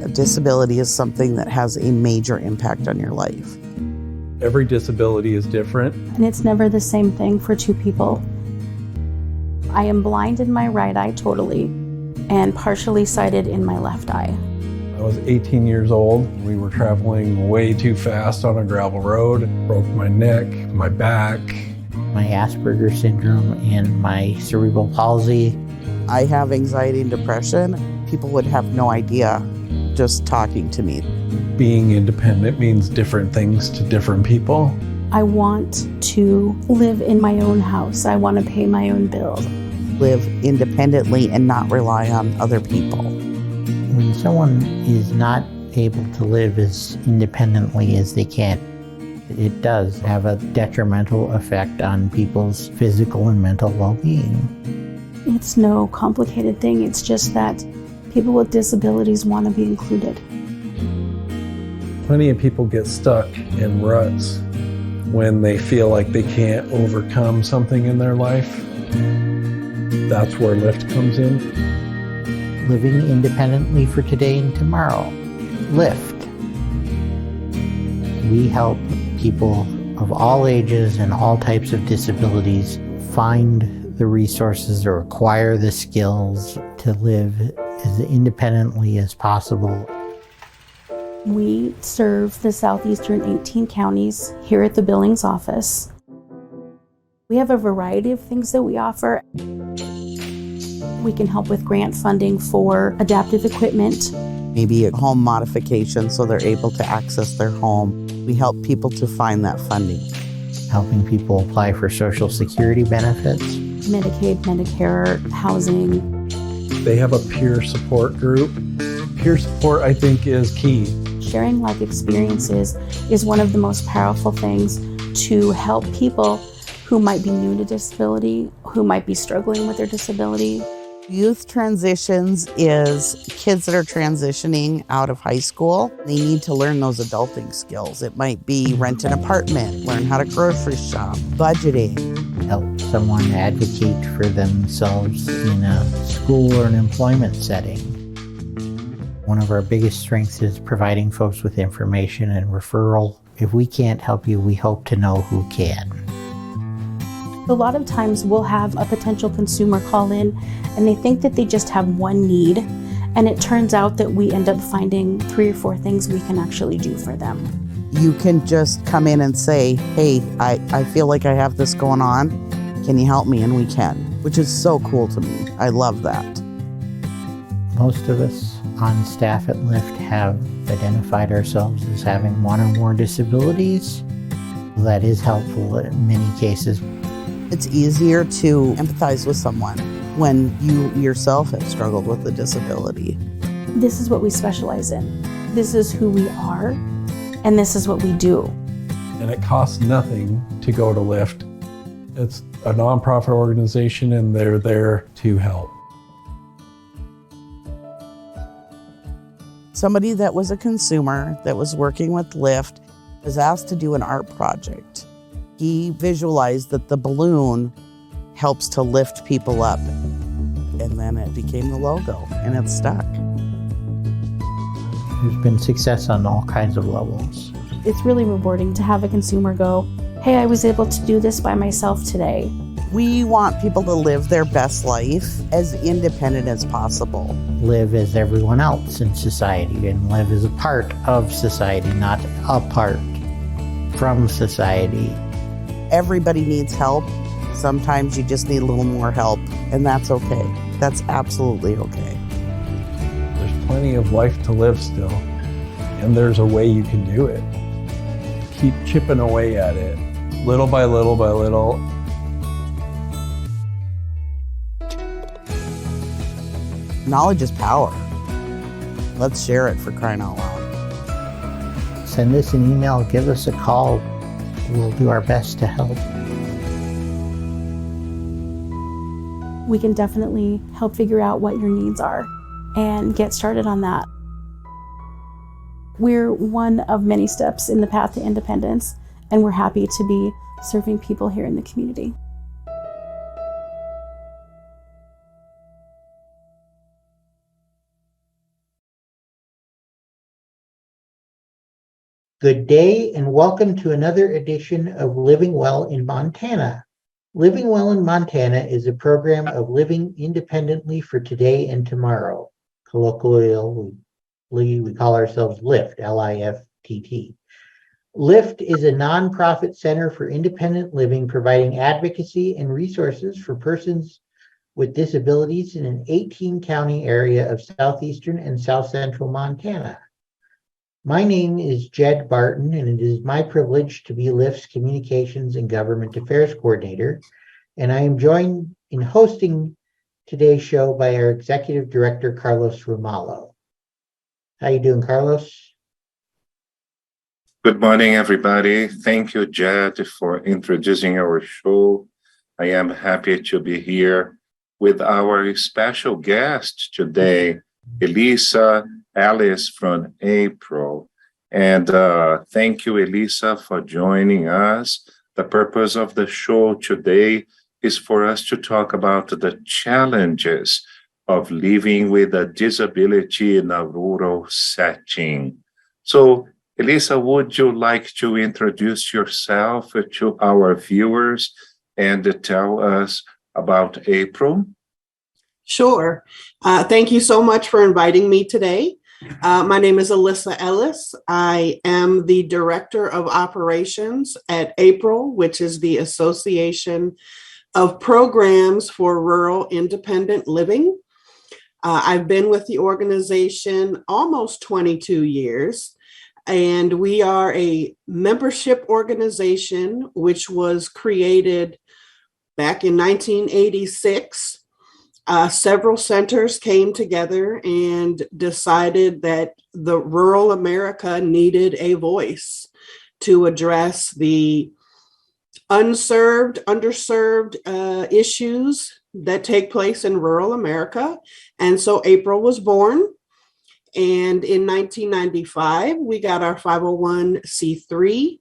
A disability is something that has a major impact on your life. Every disability is different. And it's never the same thing for two people. I am blind in my right eye totally and partially sighted in my left eye. I was 18 years old. We were traveling way too fast on a gravel road. Broke my neck, my back. My Asperger's syndrome and my cerebral palsy. I have anxiety and depression. People would have no idea just talking to me. Being independent means different things to different people. I want to live in my own house. I want to pay my own bills. Live independently and not rely on other people. When someone is not able to live as independently as they can, it does have a detrimental effect on people's physical and mental well-being. It's no complicated thing. It's just that people with disabilities want to be included. Plenty of people get stuck in ruts when they feel like they can't overcome something in their life. That's where Lift comes in. Living independently for today and tomorrow. Lift. We help people of all ages and all types of disabilities find the resources or acquire the skills to live as independently as possible. We serve the southeastern 18 counties here at the Billings office. We have a variety of things that we offer. We can help with grant funding for adaptive equipment. Maybe a home modification so they're able to access their home. We help people to find that funding. Helping people apply for Social Security benefits. Medicaid, Medicare, housing. They have a peer support group. Peer support, I think, is key. Sharing life experiences is one of the most powerful things to help people who might be new to disability, who might be struggling with their disability. Youth transitions is kids that are transitioning out of high school. They need to learn those adulting skills. It might be rent an apartment, learn how to grocery shop, budgeting. Help someone advocate for themselves in a school or an employment setting. One of our biggest strengths is providing folks with information and referral. If we can't help you, we hope to know who can. A lot of times we'll have a potential consumer call in and they think that they just have one need, and it turns out that we end up finding 3 or 4 things we can actually do for them. You can just come in and say, hey, I feel like I have this going on. Can you help me? And we can, which is so cool to me. I love that. Most of us on staff at Lift have identified ourselves as having one or more disabilities. That is helpful in many cases. It's easier to empathize with someone when you yourself have struggled with a disability. This is what we specialize in. This is who we are, and this is what we do. And it costs nothing to go to Lift. It's a nonprofit organization and they're there to help. Somebody that was a consumer that was working with Lift was asked to do an art project. He visualized that the balloon helps to lift people up. And then it became the logo, and it's stuck. There's been success on all kinds of levels. It's really rewarding to have a consumer go, hey, I was able to do this by myself today. We want people to live their best life as independent as possible. Live as everyone else in society and live as a part of society, not apart from society. Everybody needs help. Sometimes you just need a little more help, and that's okay. That's absolutely okay. There's plenty of life to live still, and there's a way you can do it. Keep chipping away at it, little by little by little. Knowledge is power. Let's share it, for crying out loud. Send us an email, give us a call. We'll do our best to help. We can definitely help figure out what your needs are and get started on that. We're one of many steps in the path to independence, and we're happy to be serving people here in the community. Good day and welcome to another edition of Living Well in Montana. Living Well in Montana is a program of living independently for today and tomorrow. Colloquially, we call ourselves LIFT, L-I-F-T-T. LIFT is a nonprofit center for independent living, providing advocacy and resources for persons with disabilities in an 18-county area of southeastern and south central Montana. My name is Jed Barton, and it is my privilege to be LIFT's Communications and Government Affairs Coordinator, and I am joined in hosting today's show by our Executive Director, Carlos Romalo. How you doing, Carlos? Good morning, everybody. Thank you, Jed, for introducing our show. I am happy to be here with our special guest today, Elisa Ellis from April. And thank you, Elisa, for joining us. The purpose of the show today is for us to talk about the challenges of living with a disability in a rural setting. So, Elisa, would you like to introduce yourself to our viewers and tell us about April? Sure. Thank you so much for inviting me today. My name is Elisa Ellis. I am the Director of Operations at April, which is the Association of Programs for Rural Independent Living. I've been with the organization almost 22 years, and we are a membership organization which was created back in 1986. Several centers came together and decided that the rural America needed a voice to address the underserved issues that take place in rural America. And so April was born. And in 1995, we got our 501c3,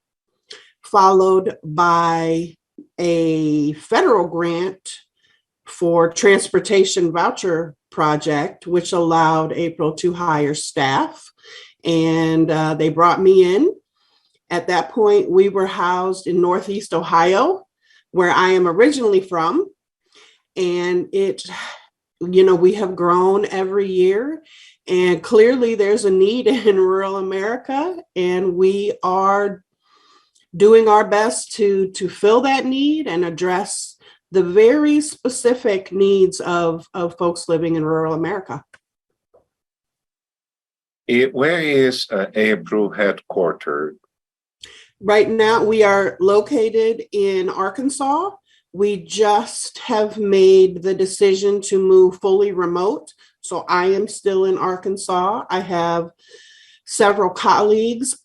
followed by a federal grant for transportation voucher project, which allowed April to hire staff. And they brought me in. At that point, we were housed in Northeast Ohio, where I am originally from. And we have grown every year. And clearly there's a need in rural America. And we are doing our best to fill that need and address the very specific needs of folks living in rural America. Where is April headquartered? Right now, we are located in Arkansas. We just have made the decision to move fully remote. So I am still in Arkansas. I have several colleagues.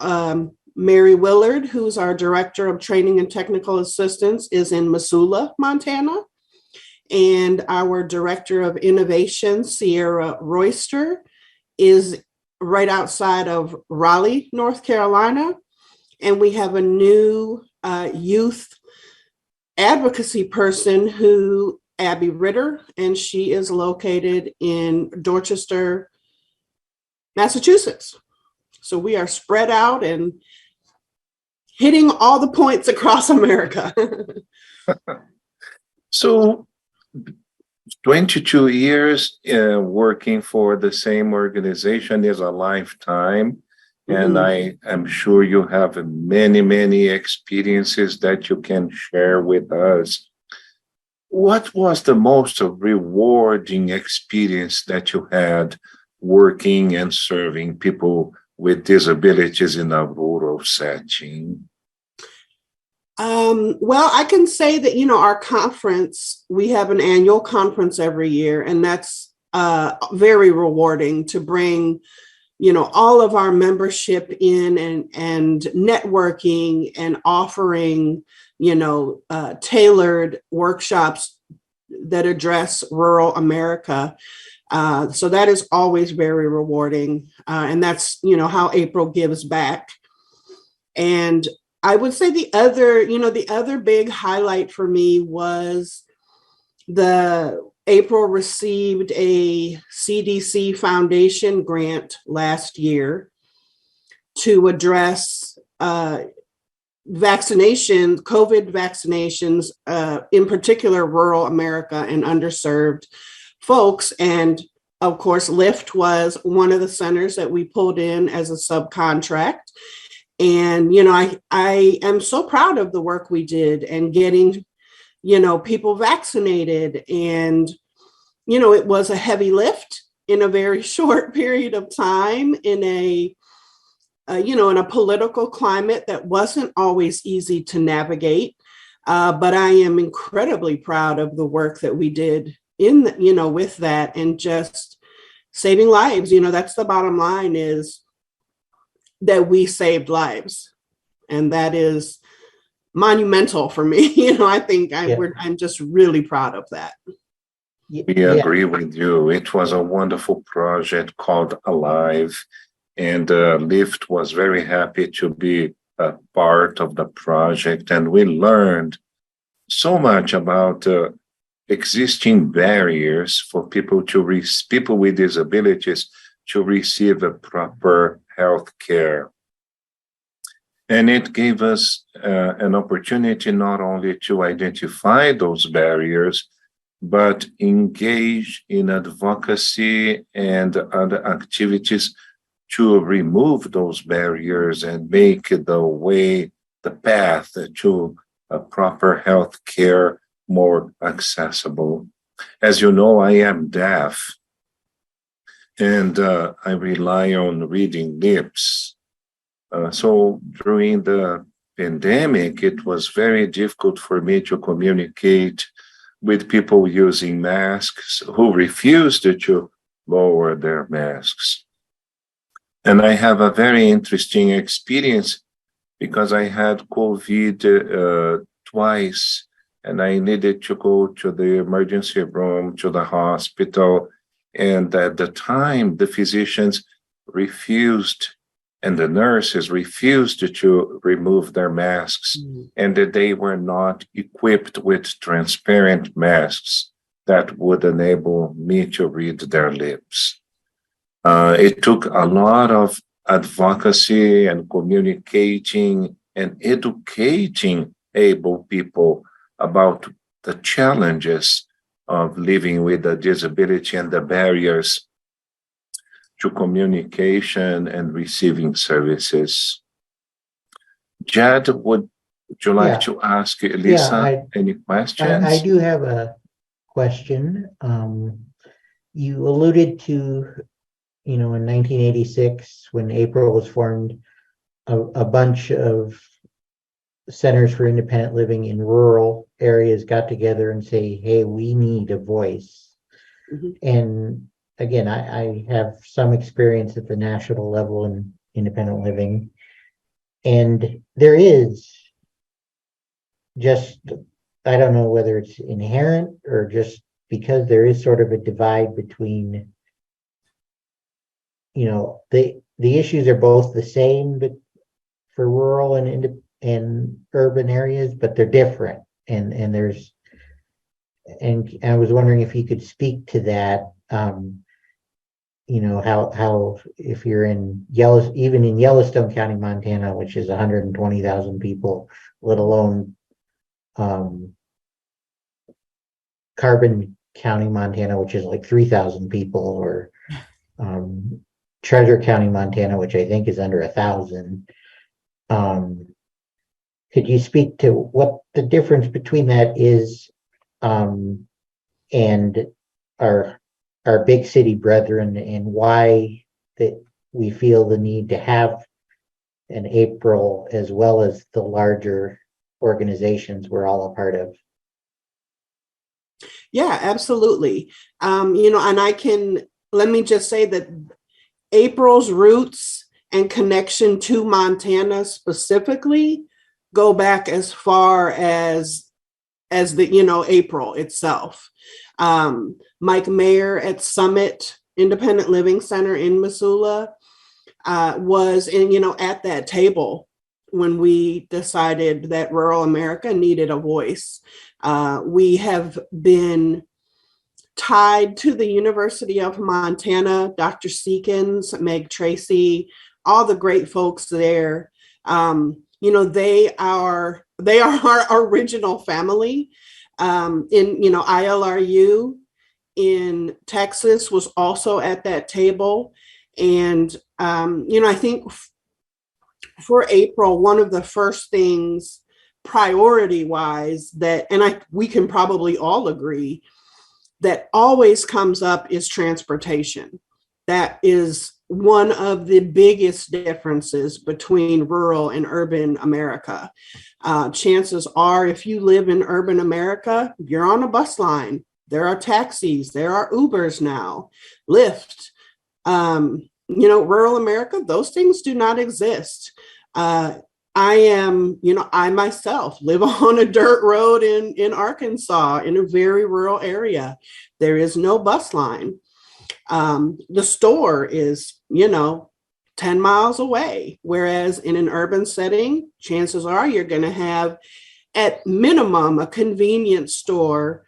Mary Willard, who's our Director of Training and Technical Assistance, is in Missoula, Montana. And our Director of Innovation, Sierra Royster, is right outside of Raleigh, North Carolina. And we have a new youth advocacy person, Abby Ritter, and she is located in Dorchester, Massachusetts. So we are spread out and hitting all the points across America. So 22 years working for the same organization is a lifetime. And I am sure you have many, many experiences that you can share with us. What was the most rewarding experience that you had working and serving people with disabilities in a rural setting? Well, I can say that, our conference, we have an annual conference every year, and that's very rewarding to bring, all of our membership in and networking and offering, tailored workshops that address rural America. So that is always very rewarding. And that's, how April gives back. And I would say the other big highlight for me was April received a CDC Foundation grant last year to address COVID vaccinations, in particular, rural America and underserved folks. And of course, LIFT was one of the centers that we pulled in as a subcontract. And, I am so proud of the work we did and getting, people vaccinated. And, it was a heavy lift in a very short period of time in in a political climate that wasn't always easy to navigate. But I am incredibly proud of the work that we did with that and just saving lives. That's the bottom line, is that we saved lives. And that is monumental for me. I think I'm just really proud of that. We agree with you. It was a wonderful project called Alive. And LIFT was very happy to be a part of the project. And we learned so much about existing barriers for people with disabilities to receive a proper health care. And it gave us an opportunity not only to identify those barriers, but engage in advocacy and other activities to remove those barriers and make the path to a proper health care more accessible. As you know, I am deaf, and I rely on reading lips. So during the pandemic, it was very difficult for me to communicate with people using masks who refused to lower their masks. And I have a very interesting experience because I had COVID twice, and I needed to go to the emergency room, to the hospital. And at the time, the physicians refused, and the nurses refused to remove their masks, and that they were not equipped with transparent masks that would enable me to read their lips. It took a lot of advocacy and communicating and educating able people about the challenges of living with a disability and the barriers to communication and receiving services. Jad, would you like to ask Elisa any questions? I do have a question. You alluded to, in 1986, when April was formed, a bunch of centers for independent living in rural areas got together and say, hey, we need a voice. Mm-hmm. And again, I have some experience at the national level in independent living. And there is just, I don't know whether it's inherent or just because there is sort of a divide between, the issues are both the same, but for rural and urban areas, but they're different. And I was wondering if you could speak to that. How if you're even in Yellowstone County, Montana, which is 120,000 people, let alone Carbon County, Montana, which is like 3,000 people, or Treasure County, Montana, which I think is under 1,000. Could you speak to what the difference between that is and our big city brethren, and why that we feel the need to have an April as well as the larger organizations we're all a part of? Yeah, absolutely. And let me just say that April's roots and connection to Montana specifically go back as far as the, April itself. Mike Mayer at Summit Independent Living Center in Missoula was at that table when we decided that rural America needed a voice. We have been tied to the University of Montana, Dr. Seekins, Meg Tracy, all the great folks there They are our original family. ILRU in Texas was also at that table. And, I think for April, one of the first things priority wise we can probably all agree that always comes up is transportation. That is one of the biggest differences between rural and urban America. Chances are, if you live in urban America, you're on a bus line. There are taxis, there are Ubers now, Lyft. Rural America, those things do not exist. I myself live on a dirt road in Arkansas, in a very rural area. There is no bus line. The store is, 10 miles away. Whereas in an urban setting, chances are you're going to have at minimum a convenience store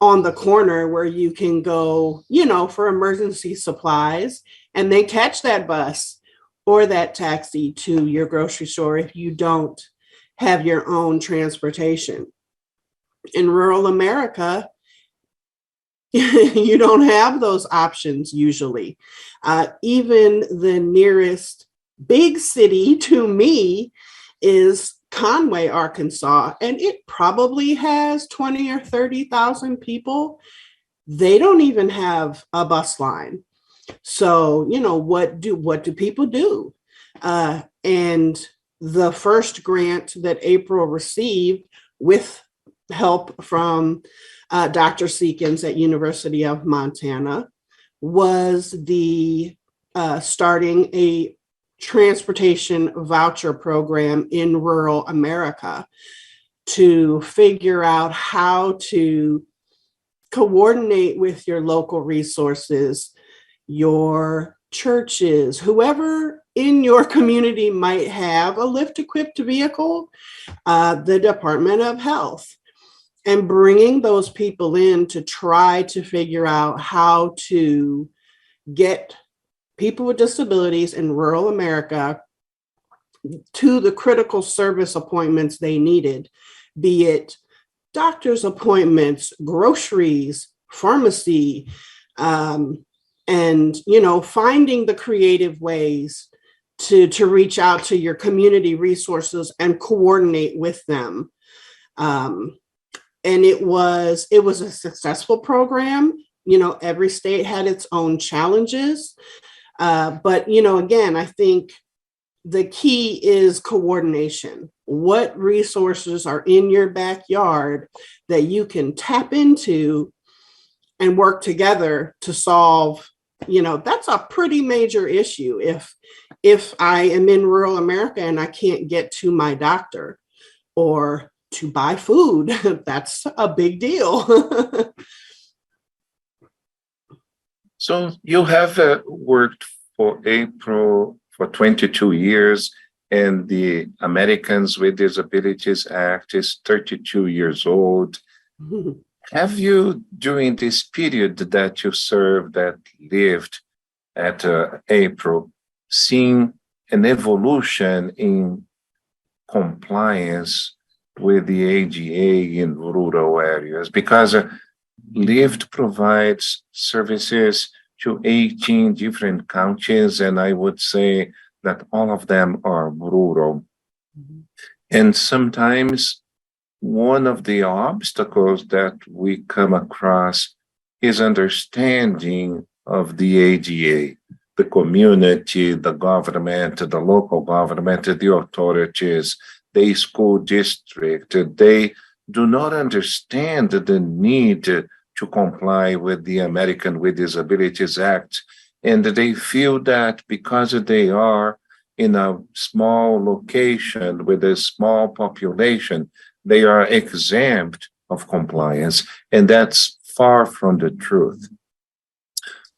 on the corner where you can go, for emergency supplies, and then catch that bus or that taxi to your grocery store if you don't have your own transportation. In rural America, you don't have those options usually. Even the nearest big city to me is Conway, Arkansas, and it probably has 20 or 30,000 people. They don't even have a bus line. So, what do people do? And the first grant that April received, with help from Dr. Seekins at University of Montana, was the starting a transportation voucher program in rural America to figure out how to coordinate with your local resources, your churches, whoever in your community might have a lift-equipped vehicle, the Department of Health, and bringing those people in to try to figure out how to get people with disabilities in rural America to the critical service appointments they needed, be it doctor's appointments, groceries, pharmacy, and, finding the creative ways to reach out to your community resources and coordinate with them. And it was a successful program. Every state had its own challenges. But, again, I think the key is coordination. What resources are in your backyard that you can tap into and work together to solve? That's a pretty major issue. If I am in rural America and I can't get to my doctor or to buy food, that's a big deal. So you have worked for April for 22 years, and the Americans with Disabilities Act is 32 years old. Have you, during this period that you served, that lived at April, seen an evolution in compliance with the ADA in rural areas? Because Lyft provides services to 18 different counties, and I would say that all of them are rural. Mm-hmm. And sometimes one of the obstacles that we come across is understanding of the ADA. The community, the government, the local government, the authorities, the school district, they do not understand the need to comply with the American with Disabilities Act. And they feel that because they are in a small location with a small population, they are exempt of compliance. And that's far from the truth.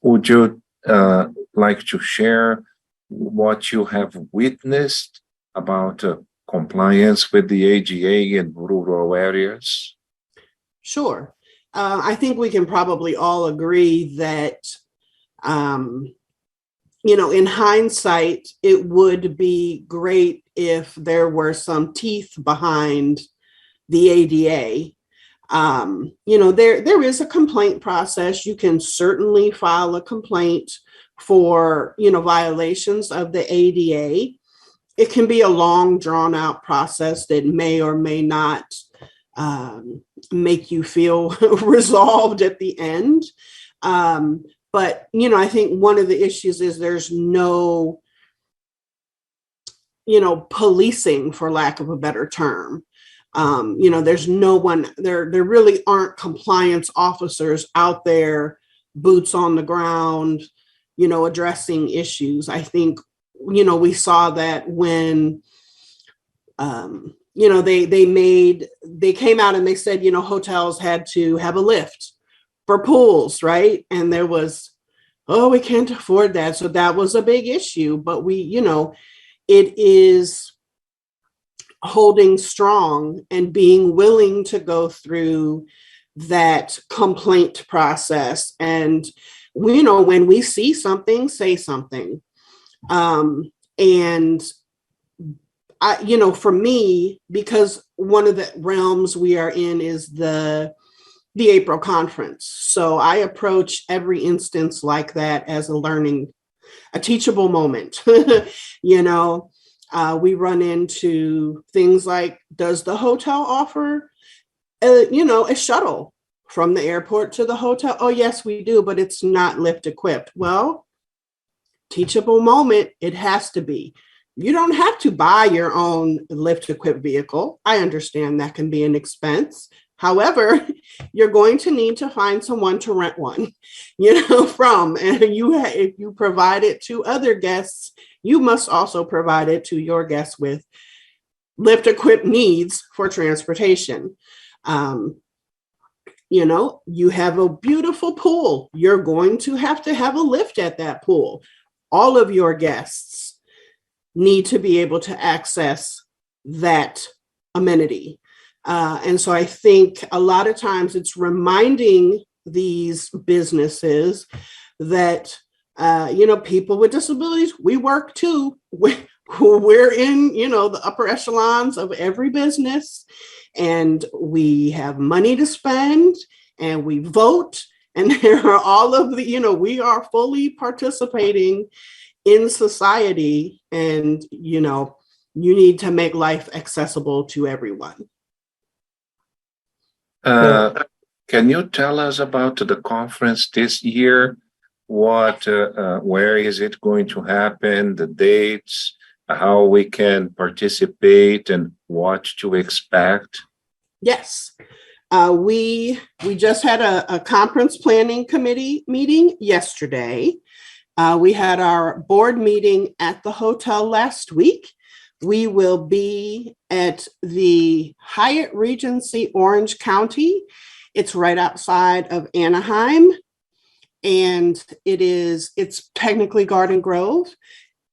Would you like to share what you have witnessed about compliance with the ADA in rural areas? Sure. I think we can probably all agree that in hindsight, it would be great if there were some teeth behind the ADA. There is a complaint process. You can certainly file a complaint for, violations of the ADA. It can be a long, drawn out process that may or may not make you feel resolved at the end. But, I think one of the issues is there's no, policing, for lack of a better term. There's no one, there really aren't compliance officers out there, boots on the ground, addressing issues. I think, we saw that when, they came out and they said, hotels had to have a lift for pools, right? And there was, we can't afford that. So that was a big issue. But it is holding strong and being willing to go through that complaint process. And, when we see something, say something. And for me, because one of the realms we are in is the April conference. So I approach every instance like that as a teachable moment. We run into things like, does the hotel offer, a shuttle from the airport to the hotel? Oh, yes, we do, but it's not lift equipped. Well, teachable moment, it has to be. You don't have to buy your own lift equipped vehicle. I understand that can be an expense. However, you're going to need to find someone to rent one, from. And if you provide it to other guests, you must also provide it to your guests with lift equipped needs for transportation. You have a beautiful pool. You're going to have a lift at that pool. All of your guests need to be able to access that amenity. And so I think a lot of times it's reminding these businesses that, people with disabilities, we work too. We're in, the upper echelons of every business, and we have money to spend, and we vote, and there are all of the, we are fully participating in society, and, you need to make life accessible to everyone. Can you tell us about the conference this year? Where is it going to happen? The dates, how we can participate, and what to expect? Yes, we just had a conference planning committee meeting yesterday. We had our board meeting at the hotel last week. We will be at the Hyatt Regency Orange County. It's right outside of Anaheim, and it's technically Garden Grove.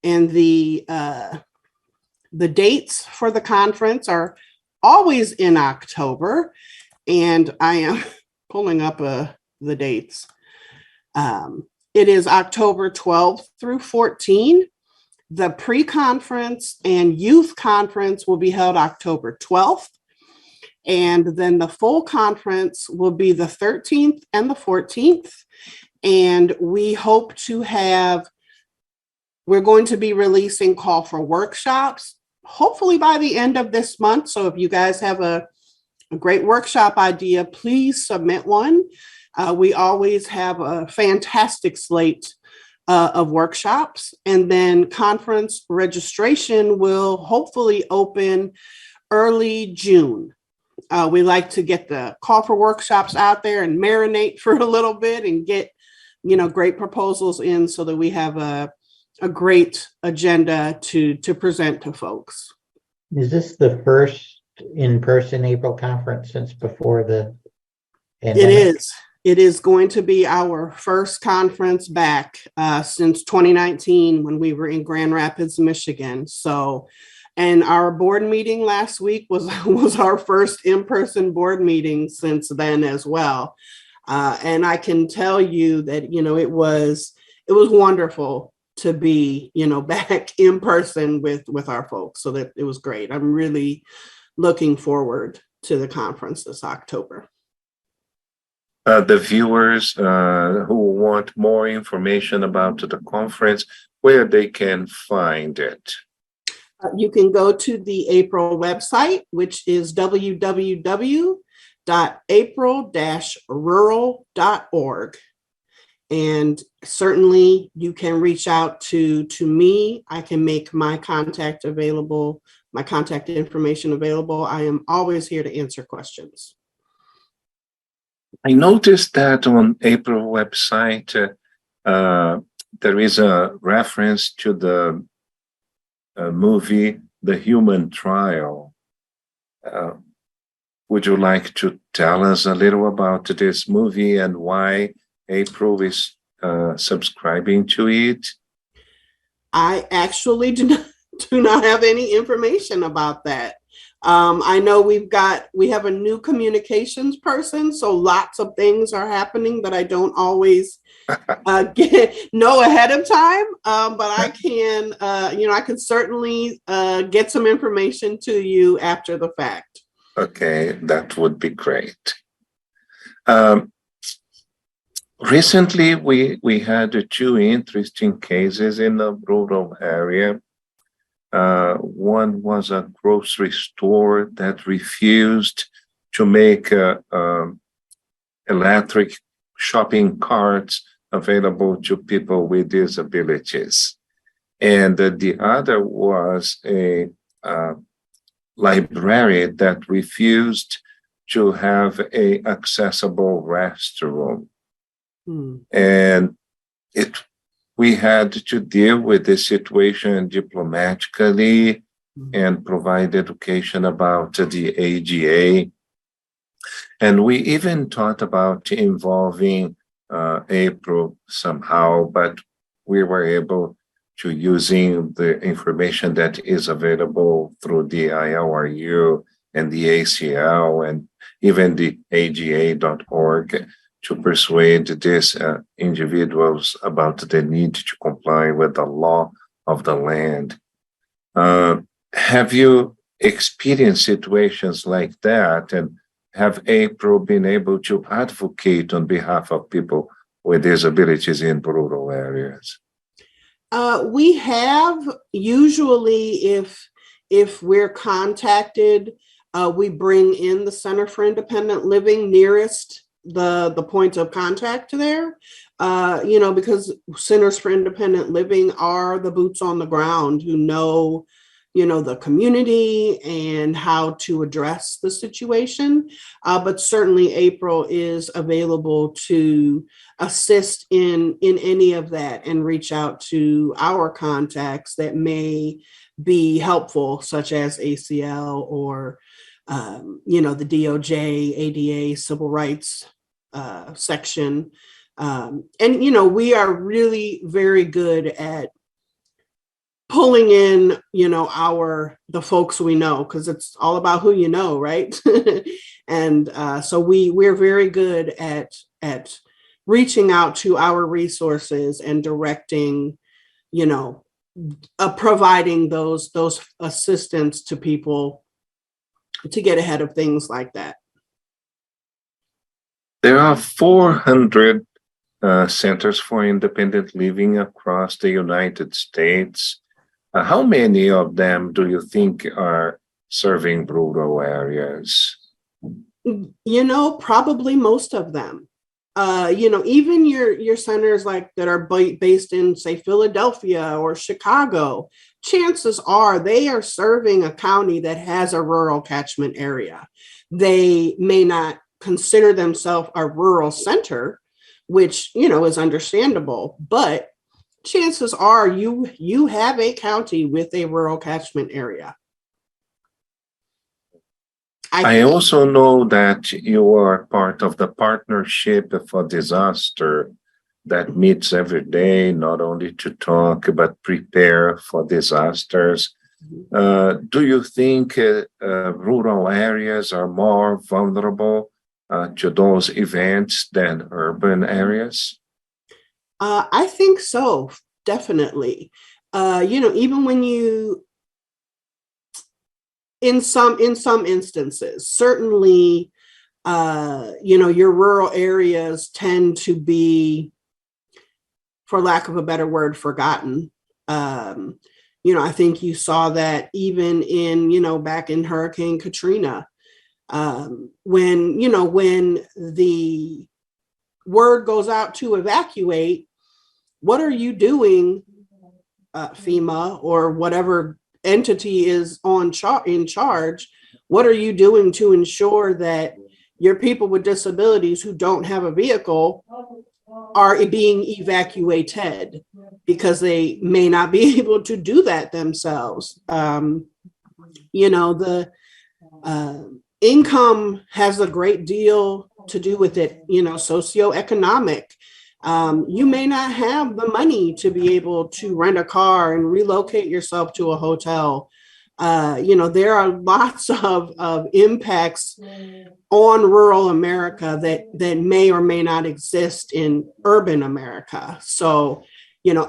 And the dates for the conference are always in October, and I am pulling up the dates. It is October 12th through 14th. The pre-conference and youth conference will be held October 12th. And then the full conference will be the 13th and the 14th. And we hope we're going to be releasing call for workshops, hopefully by the end of this month. So if you guys have a great workshop idea, please submit one. We always have a fantastic slate of workshops, and then conference registration will hopefully open early June. We like to get the call for workshops out there and marinate for a little bit and get, great proposals in so that we have a great agenda to present to folks. Is this the first in-person April conference since before the pandemic? It is. It is going to be our first conference back since 2019 when we were in Grand Rapids, Michigan. So, and our board meeting last week was our first in-person board meeting since then as well. And I can tell you that, it was wonderful to be, back in person with our folks. So that it was great. I'm really looking forward to the conference this October. The viewers who want more information about the conference, where they can find it. You can go to the April website, which is www.april-rural.org. And certainly you can reach out to me. I can make my contact information available. I am always here to answer questions. I noticed that on April website, there is a reference to the movie, The Human Trial. Would you like to tell us a little about this movie and why April is subscribing to it? I actually do not have any information about that. I know we have a new communications person, so lots of things are happening that I don't always know ahead of time. But I can, I can certainly get some information to you after the fact. Okay, that would be great. Recently, we had two interesting cases in the rural area. One was a grocery store that refused to make electric shopping carts available to people with disabilities. And the other was a library that refused to have an accessible restroom. And we had to deal with the situation diplomatically and provide education about the ADA. And we even thought about involving April somehow, but we were able to using the information that is available through the ILRU and the ACL and even the ADA.org to persuade these individuals about the need to comply with the law of the land. Have you experienced situations like that, and have April been able to advocate on behalf of people with disabilities in rural areas? We have. Usually if we're contacted, we bring in the Center for Independent Living nearest the point of contact there, because Centers for Independent Living are the boots on the ground who know, the community and how to address the situation. But certainly April is available to assist in any of that and reach out to our contacts that may be helpful, such as ACL or the DOJ, ADA, civil rights section. And we are really very good at pulling in, the folks we know, because it's all about who you know, right? And so we're very good at reaching out to our resources and directing, providing those assistance to people to get ahead of things like that. There are 400 centers for independent living across the United States. How many of them do you think are serving rural areas? Probably most of them. Even your centers like that are based in, say, Philadelphia or Chicago, chances are they are serving a county that has a rural catchment area. They may not consider themselves a rural center, which, is understandable, but chances are you have a county with a rural catchment area. I also know that you are part of the Partnership for Disaster that meets every day, not only to talk, but prepare for disasters. Do you think rural areas are more vulnerable to those events than urban areas? I think so. definitely. Even when you, in some instances, certainly, your rural areas tend to be, for lack of a better word, forgotten. I think you saw that even in, back in Hurricane Katrina, when the word goes out to evacuate, what are you doing, FEMA or whatever entity is in charge? What are you doing to ensure that your people with disabilities who don't have a vehicle are being evacuated because they may not be able to do that themselves? The income has a great deal to do with it, socioeconomic. You may not have the money to be able to rent a car and relocate yourself to a hotel. There are lots of impacts on rural America that may or may not exist in urban America. So,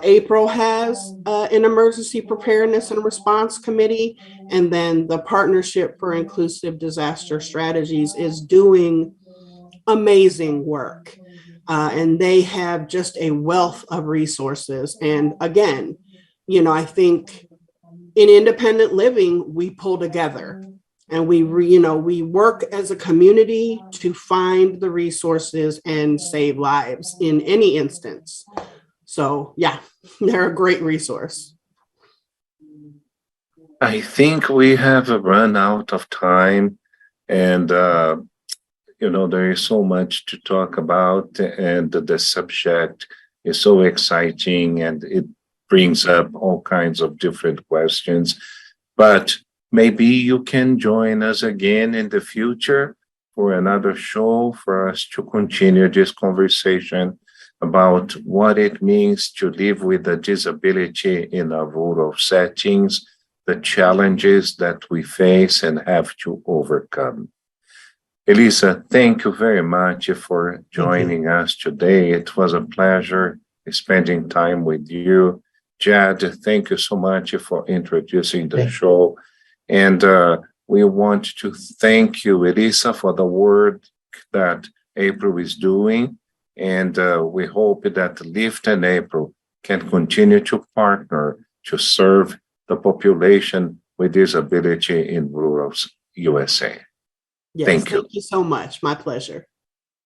April has an emergency preparedness and response committee, and then the Partnership for Inclusive Disaster Strategies is doing amazing work. And they have just a wealth of resources. And again, I think in independent living, we pull together and we work as a community to find the resources and save lives in any instance. So yeah, they're a great resource. I think we have run out of time, and there is so much to talk about, and the subject is so exciting, and it brings up all kinds of different questions. But maybe you can join us again in the future for another show for us to continue this conversation about what it means to live with a disability in a rural settings, the challenges that we face and have to overcome. Elisa, thank you very much for joining us today. It was a pleasure spending time with you. Jad, thank you so much for introducing the show. And we want to thank you, Elisa, for the work that April is doing. And we hope that Lift and April can continue to partner to serve the population with disability in rural USA. Yes, thank you so much. My pleasure.